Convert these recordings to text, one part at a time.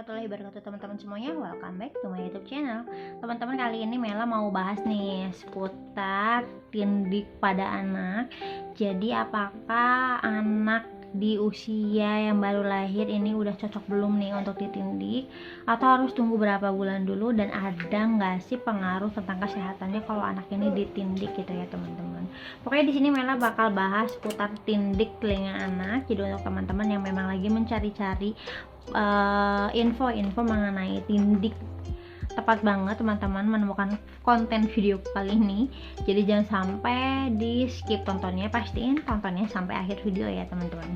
warahmatullahi wabarakatuh teman-teman semuanya. Welcome back to my YouTube channel. Teman-teman, kali ini Mela mau bahas nih seputar tindik pada anak. Jadi apakah anak di usia yang baru lahir ini udah cocok belum nih untuk ditindik, atau harus tunggu berapa bulan dulu, dan ada nggak sih pengaruh tentang kesehatannya kalau anak ini ditindik gitu ya teman-teman. Pokoknya di sini Mela bakal bahas seputar tindik telinga anak. Jadi untuk teman-teman yang memang lagi mencari-cari info-info mengenai tindik, tepat banget teman-teman menemukan konten video kali ini. Jadi jangan sampai di skip tontonnya, pastiin tontonnya sampai akhir video ya teman-teman.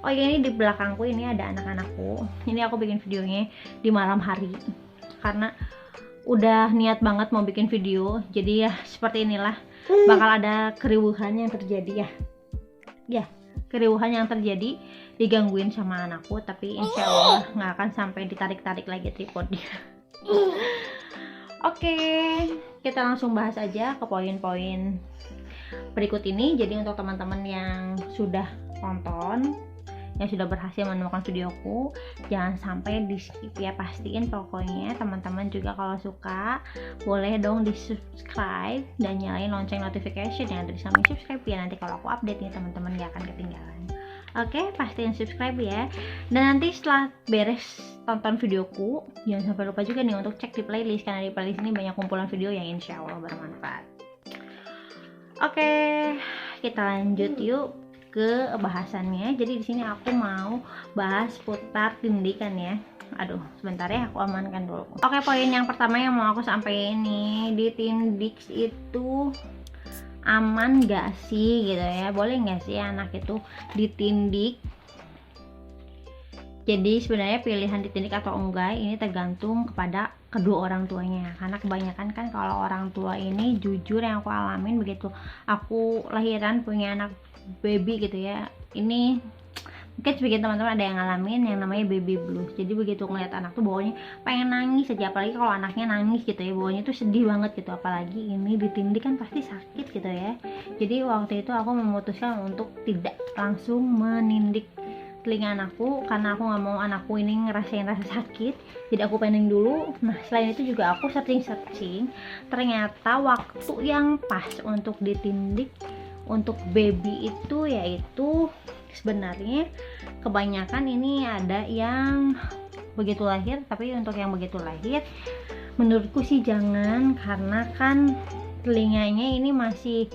Oh ya, ini di belakangku ini ada anak-anakku. Ini aku bikin videonya di malam hari karena udah niat banget mau bikin video. Jadi ya seperti inilah, bakal ada keriuhan yang terjadi ya keriuhan yang terjadi, digangguin sama anakku, tapi insya Allah nggak akan sampai ditarik-tarik lagi tripodnya. Oke, kita langsung bahas aja ke poin-poin berikut ini. Jadi untuk teman-teman yang sudah nonton, yang sudah berhasil menemukan videoku, jangan sampai di skip ya, pastiin. Pokoknya teman-teman juga kalau suka boleh dong di subscribe dan nyalain lonceng notification yang ada di samping subscribe ya, nanti kalau aku update nih teman-teman gak akan ketinggalan. Oke, pastiin subscribe ya. Dan nanti setelah beres tonton videoku, jangan sampai lupa juga nih untuk cek di playlist, karena di playlist ini banyak kumpulan video yang insya Allah bermanfaat. Oke, kita lanjut yuk ke bahasannya. Jadi di sini aku mau bahas putar tindikan ya. Aduh, sebentar ya, aku amankan dulu. Oke, poin yang pertama yang mau aku sampaikan ini, ditindik itu aman gak sih gitu ya? Boleh gak sih anak itu ditindik? Jadi sebenarnya pilihan ditindik atau enggak ini tergantung kepada kedua orang tuanya, karena kebanyakan kan kalau orang tua ini, jujur yang aku alamin begitu aku lahiran punya anak baby gitu ya, ini mungkin sebagian teman-teman ada yang ngalamin yang namanya baby blues. Jadi begitu ngeliat anak tuh bawahnya pengen nangis aja, apalagi kalau anaknya nangis gitu ya, bawahnya tuh sedih banget gitu, apalagi ini ditindik kan pasti sakit gitu ya. Jadi waktu itu aku memutuskan untuk tidak langsung menindik telinga anakku, karena aku nggak mau anakku ini ngerasain rasa sakit, jadi aku pending dulu. Nah selain itu juga aku searching, ternyata waktu yang pas untuk ditindik untuk baby itu yaitu sebenarnya kebanyakan ini ada yang begitu lahir, tapi untuk yang begitu lahir menurutku sih jangan, karena kan telinganya ini masih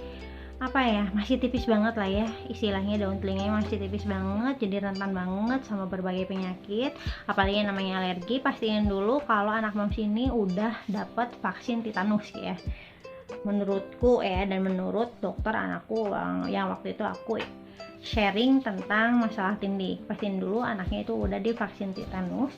masih tipis banget lah ya, istilahnya daun telinganya masih tipis banget, jadi rentan banget sama berbagai penyakit, apalagi yang namanya alergi. Pastiin dulu kalau anak moms ini udah dapat vaksin tetanus ya, menurutku ya, dan menurut dokter anakku yang waktu itu aku sharing tentang masalah tindik. Pastiin dulu anaknya itu udah divaksin tetanus,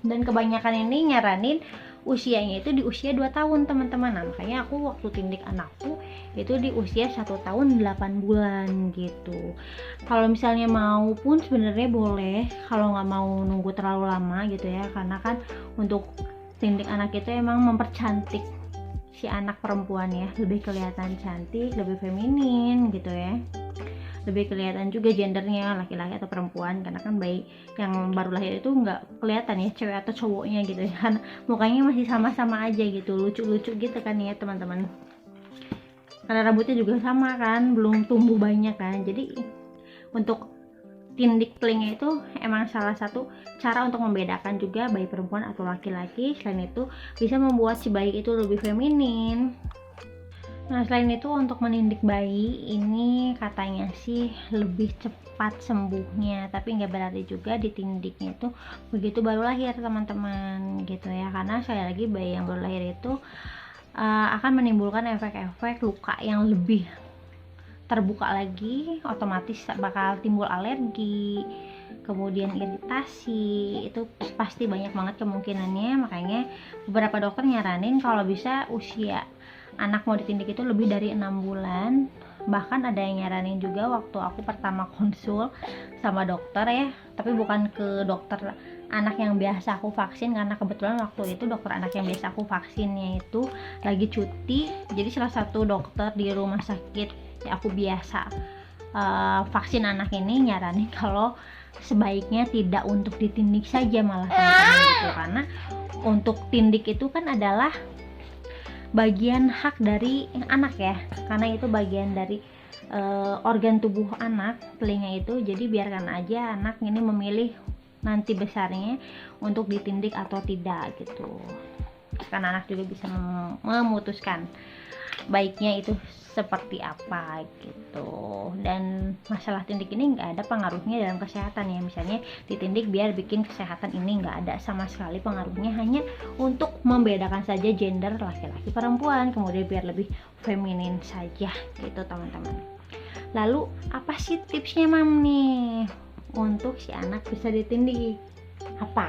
dan kebanyakan ini nyaranin usianya itu di usia 2 tahun teman-teman. Nah makanya aku waktu tindik anakku itu di usia 1 tahun 8 bulan gitu. Kalau misalnya mau pun sebenarnya boleh, kalau nggak mau nunggu terlalu lama gitu ya, karena kan untuk tindik anak itu emang mempercantik si anak perempuan ya, lebih kelihatan cantik, lebih feminin gitu ya, lebih kelihatan juga gendernya laki-laki atau perempuan, karena kan bayi yang baru lahir itu nggak kelihatan ya cewek atau cowoknya gitu ya, kan mukanya masih sama-sama aja gitu, lucu-lucu gitu kan ya teman-teman, karena rambutnya juga sama kan, belum tumbuh banyak kan. Jadi untuk tindik telinga itu emang salah satu cara untuk membedakan juga bayi perempuan atau laki-laki. Selain itu bisa membuat si bayi itu lebih feminin. Nah selain itu untuk menindik bayi ini katanya sih lebih cepat sembuhnya, tapi nggak berarti juga ditindiknya itu begitu baru lahir teman-teman gitu ya, karena sekali lagi bayi yang baru lahir itu akan menimbulkan efek-efek luka yang lebih terbuka lagi, otomatis bakal timbul alergi, kemudian iritasi, itu pasti banyak banget kemungkinannya. Makanya beberapa dokter nyaranin kalau bisa usia anak mau ditindik itu lebih dari 6 bulan. Bahkan ada yang nyaranin juga waktu aku pertama konsul sama dokter ya, tapi bukan ke dokter anak yang biasa aku vaksin, karena kebetulan waktu itu dokter anak yang biasa aku vaksinnya itu lagi cuti. Jadi salah satu dokter di rumah sakit aku biasa vaksin anak ini nyaranin kalau sebaiknya tidak untuk ditindik saja malah teman-teman gitu, karena untuk tindik itu kan adalah bagian hak dari anak ya, karena itu bagian dari organ tubuh anak, telinga itu. Jadi biarkan aja anak ini memilih nanti besarnya untuk ditindik atau tidak gitu, karena anak juga bisa memutuskan baiknya itu seperti apa gitu. Dan masalah tindik ini nggak ada pengaruhnya dalam kesehatan ya, misalnya ditindik biar bikin kesehatan, ini nggak ada sama sekali pengaruhnya, hanya untuk membedakan saja gender laki-laki perempuan, kemudian biar lebih feminin saja gitu teman-teman. Lalu apa sih tipsnya mam nih untuk si anak bisa ditindik? Apa?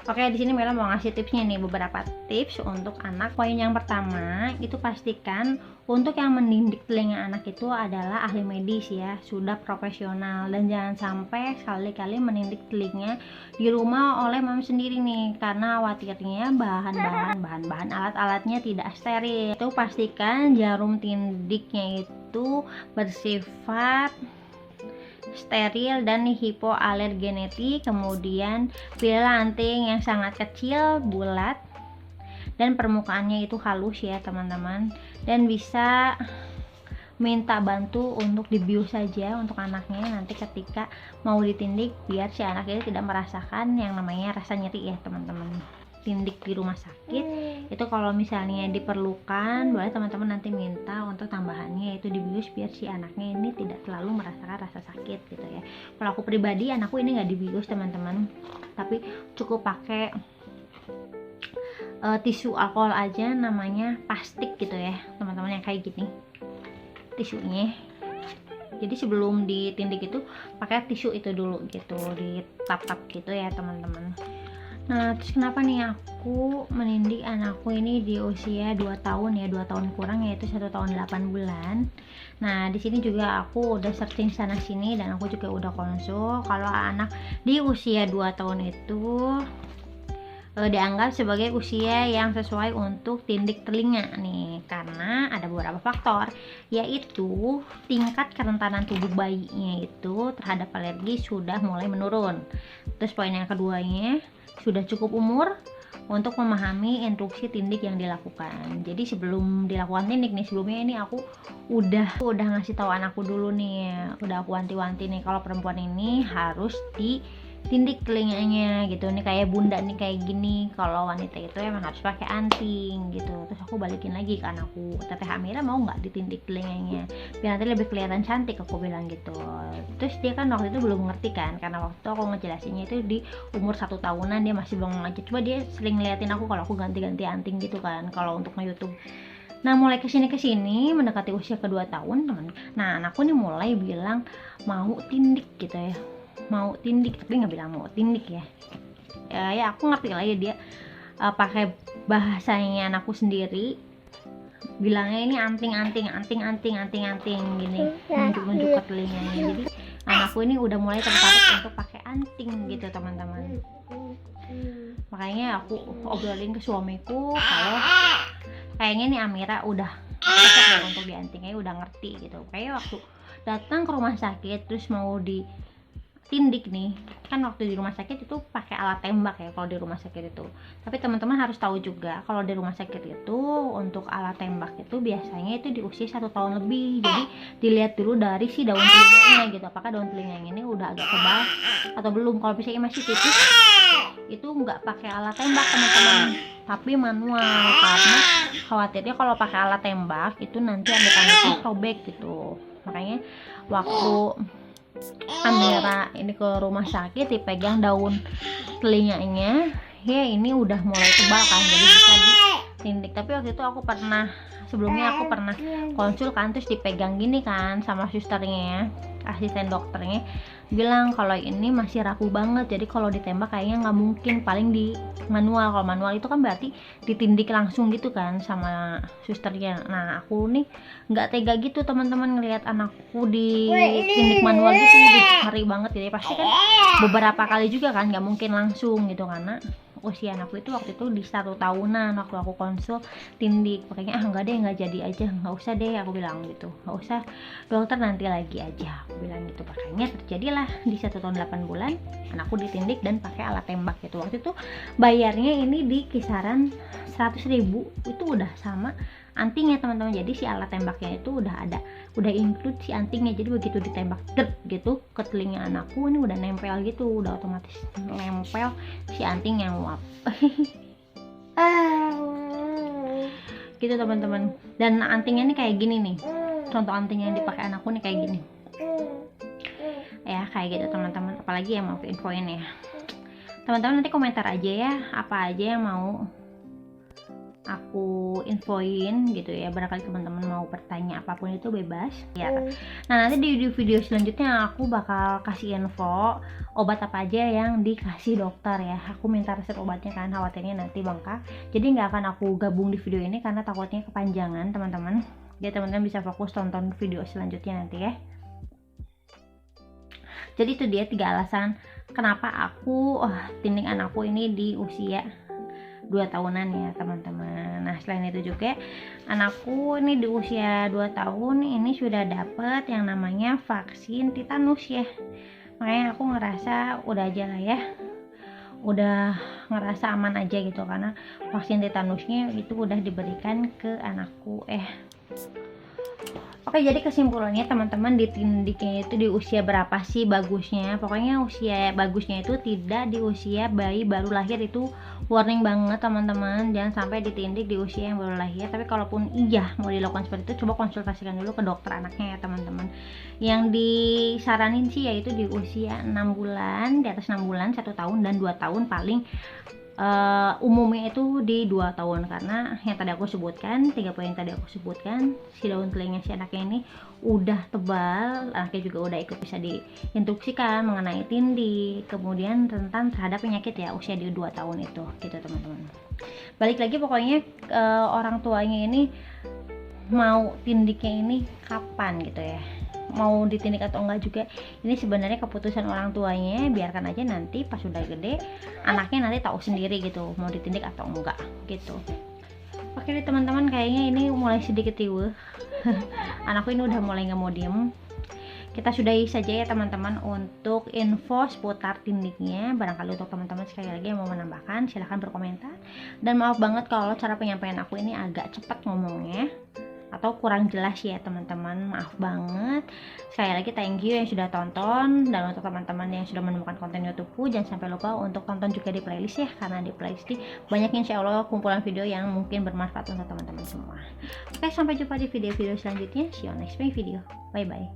Oke, di sini Mela mau ngasih tipsnya nih, beberapa tips untuk anak. Poin yang pertama itu pastikan untuk yang mendidik telinga anak itu adalah ahli medis ya, sudah profesional, dan jangan sampai sekali-kali mendidik telinga di rumah oleh mam sendiri nih, karena khawatirnya bahan-bahan alat-alatnya tidak steril. Itu pastikan jarum tindiknya itu bersifat steril dan hipoalergenetik, kemudian pil anting yang sangat kecil, bulat, dan permukaannya itu halus ya teman-teman, dan bisa minta bantu untuk dibius saja untuk anaknya nanti ketika mau ditindik, biar si anak ini tidak merasakan yang namanya rasa nyeri ya teman-teman. Tindik di rumah sakit itu kalau misalnya diperlukan, boleh teman-teman nanti minta untuk tambahannya itu dibius, biar si anaknya ini tidak selalu merasakan rasa sakit gitu ya. Kalau aku pribadi, anakku ini nggak dibius teman-teman, tapi cukup pakai tisu alkohol aja, namanya pastik gitu ya teman-teman, yang kayak gini tisunya. Jadi sebelum ditindik itu pakai tisu itu dulu gitu, ditap-tap gitu ya teman-teman. Nah, terus kenapa nih aku mendidik anakku ini di usia 2 tahun ya, 2 tahun kurang, yaitu 1 tahun 8 bulan. Nah, di sini juga aku udah searching sana sini dan aku juga udah konsul kalau anak di usia 2 tahun itu dianggap sebagai usia yang sesuai untuk tindik telinga nih, karena ada beberapa faktor, yaitu tingkat kerentanan tubuh bayinya itu terhadap alergi sudah mulai menurun. Terus poin yang keduanya, sudah cukup umur untuk memahami instruksi tindik yang dilakukan. Jadi sebelum dilakukan tindik nih, sebelumnya ini aku udah ngasih tahu anakku dulu nih, udah aku wanti-wanti nih kalau perempuan ini harus ditindik telinganya gitu nih, kayak bunda nih kayak gini, kalau wanita itu emang harus pakai anting gitu. Terus aku balikin lagi ke anakku, Teteh Amira mau nggak ditindik telinganya biar nanti lebih kelihatan cantik, aku bilang gitu. Terus dia kan waktu itu belum ngerti kan, karena waktu itu aku ngejelasinnya itu di umur 1 tahunan, dia masih belum ngajar. Coba dia sering ngeliatin aku kalau aku ganti-ganti anting gitu kan kalau untuk nge-YouTube. Nah, mulai kesini mendekati usia ke-2 tahun teman. Nah, anakku nih mulai bilang mau tindik gitu ya, mau tindik, tapi nggak bilang mau tindik ya. Ya aku ngerti lah ya, dia pakai bahasanya anakku sendiri, bilangnya ini anting gini, nunjuk ke telinganya. Jadi anakku ini udah mulai tertarik untuk pakai anting gitu teman-teman. Makanya aku obrolin ke suamiku kalau kayaknya nih Amira udah cocok ya untuk diantingnya, udah ngerti gitu. Kayak waktu datang ke rumah sakit terus mau ditindik nih, kan waktu di rumah sakit itu pakai alat tembak ya kalau di rumah sakit itu. Tapi teman-teman harus tahu juga kalau di rumah sakit itu untuk alat tembak itu biasanya itu di usia 1 tahun lebih. Jadi dilihat dulu dari si daun telinganya gitu, apakah daun telinganya ini udah agak tebal atau belum. Kalau misalnya masih tipis itu nggak pakai alat tembak teman-teman, tapi manual, karena khawatirnya kalau pakai alat tembak itu nanti anggota robek gitu. Makanya waktu Amira ini ke rumah sakit dipegang daun telinganya, ya ini udah mulai tebal kan, jadi bisa ditindik. Tapi waktu itu aku sebelumnya aku pernah konsul kan, terus dipegang gini kan sama susternya, asisten dokternya bilang kalau ini masih rapuh banget, jadi kalau ditembak kayaknya nggak mungkin, paling di manual. Kalau manual itu kan berarti ditindik langsung gitu kan sama susternya. Nah, aku nih nggak tega gitu teman-teman ngelihat anakku ditindik manual gitu, ngeri banget gitu ya. Pasti kan beberapa kali juga kan, nggak mungkin langsung gitu, karena usia anakku itu waktu itu di 1 tahunan waktu aku konsul tindik. Makanya enggak deh, nggak jadi aja, nggak usah deh, aku bilang gitu, nggak usah dokter, nanti lagi aja, aku bilang gitu. Makanya terjadilah di 1 tahun 8 bulan anakku ditindik dan pakai alat tembak gitu. Waktu itu bayarnya ini di kisaran 100.000, itu udah sama antingnya teman-teman. Jadi si alat tembaknya itu udah include si antingnya. Jadi begitu ditembak gitu ke telinga anakku, ini udah nempel gitu, udah otomatis nempel si anting yang nguap. Gitu teman-teman. Dan antingnya ini kayak gini nih, contoh anting yang dipakai anakku nih kayak gini ya, kayak gitu teman-teman. Apalagi yang mau infoin ya teman-teman, nanti komentar aja ya apa aja yang mau aku infoin gitu ya. Barangkali teman-teman mau bertanya apapun itu bebas ya. Nah, nanti di video selanjutnya aku bakal kasih info obat apa aja yang dikasih dokter ya. Aku minta resep obatnya kan, khawatirnya nanti bengkak. Jadi nggak akan aku gabung di video ini karena takutnya kepanjangan teman-teman. Jadi teman-teman bisa fokus tonton video selanjutnya nanti ya. Jadi itu dia 3 alasan kenapa aku tindik anakku ini di usia 2 tahunan ya teman-teman. Nah, selain itu juga anakku ini di usia 2 tahun ini sudah dapet yang namanya vaksin tetanus ya. Makanya aku ngerasa udah aja lah ya, udah ngerasa aman aja gitu, karena vaksin tetanusnya itu udah diberikan ke anakku. Oke, jadi kesimpulannya teman-teman, ditindiknya itu di usia berapa sih bagusnya? Pokoknya usia bagusnya itu tidak di usia bayi baru lahir, itu warning banget teman-teman. Jangan sampai ditindik di usia yang baru lahir. Tapi kalaupun iya mau dilakukan seperti itu, coba konsultasikan dulu ke dokter anaknya ya teman-teman. Yang disaranin sih yaitu di usia 6 bulan, di atas 6 bulan, 1 tahun dan 2 tahun paling. Umumnya itu di 2 tahun, karena yang tadi aku sebutkan, 3 poin tadi aku sebutkan, si daun telinga si anaknya ini udah tebal, anaknya juga udah ikut bisa diinstruksikan mengenai tindik, kemudian rentan terhadap penyakit ya usia di 2 tahun itu gitu teman-teman. Balik lagi pokoknya orang tuanya ini mau tindiknya ini kapan gitu ya, mau ditindik atau enggak juga ini sebenarnya keputusan orang tuanya. Biarkan aja nanti pas udah gede anaknya nanti tahu sendiri gitu mau ditindik atau enggak gitu. Oke deh teman-teman, kayaknya ini mulai sedikit riweuh. Anakku ini udah mulai nggak mau diem. Kita sudahi saja ya teman-teman untuk info seputar tindiknya. Barangkali untuk teman-teman sekali lagi yang mau menambahkan silahkan berkomentar. Dan maaf banget kalau cara penyampaian aku ini agak cepat ngomongnya atau kurang jelas ya teman-teman, maaf banget. Sekali lagi thank you yang sudah tonton, dan untuk teman-teman yang sudah menemukan konten YouTubeku jangan sampai lupa untuk tonton juga di playlist ya, karena di playlist ini banyak insya Allah kumpulan video yang mungkin bermanfaat untuk teman-teman semua. Oke, sampai jumpa di video-video selanjutnya. See you next video. Bye bye.